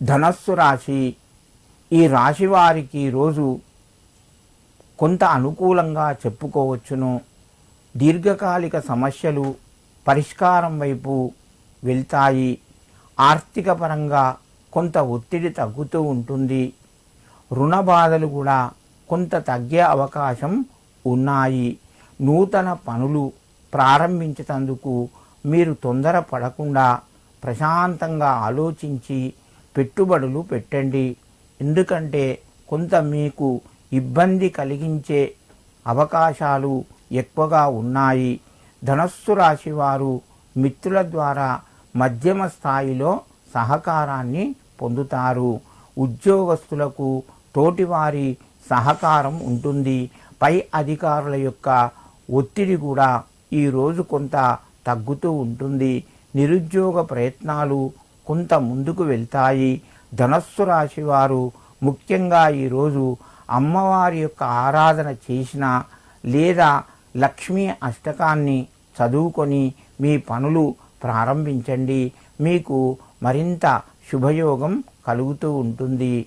ధనస్సు రాశి. ఈ రాశి వారికి రోజు కొంత అనుకూలంగా చెప్పుకోవచ్చును. దీర్ఘకాలిక సమస్యలు పరిష్కారం వైపు వెళ్తాయి. ఆర్థిక పరంగా కొంత ఒత్తిడి తగ్గుతూ ఉంటుంది. రుణ బాధలు కూడా కొంత తగ్గే అవకాశం ఉన్నాయి. నూతన పనులు ప్రారంభించేందుకు మీరు తొందర పడకుండా ప్రశాంతంగా ఆలోచించి పెట్టుబడులు పెట్టండి. ఎందుకంటే కొంత మీకు ఇబ్బంది కలిగించే అవకాశాలు ఎక్కువగా ఉన్నాయి. ధనస్సు రాశి వారు మిత్రుల ద్వారా మధ్యమ స్థాయిలో సహకారాన్ని పొందుతారు. ఉద్యోగస్తులకు తోటివారి సహకారం ఉంటుంది. పై అధికారుల యొక్క ఒత్తిడి కూడా ఈరోజు కొంత తగ్గుతూ ఉంటుంది. నిరుద్యోగ ప్రయత్నాలు కొంత ముందుకు వెళ్తాయి. ధనస్సు రాశి వారు ముఖ్యంగా ఈరోజు అమ్మవారి యొక్క ఆరాధన చేసిన లేదా లక్ష్మీ అష్టకాన్ని చదువుకొని మీ పనులు ప్రారంభించండి. మీకు మరింత శుభయోగం కలుగుతూ ఉంటుంది.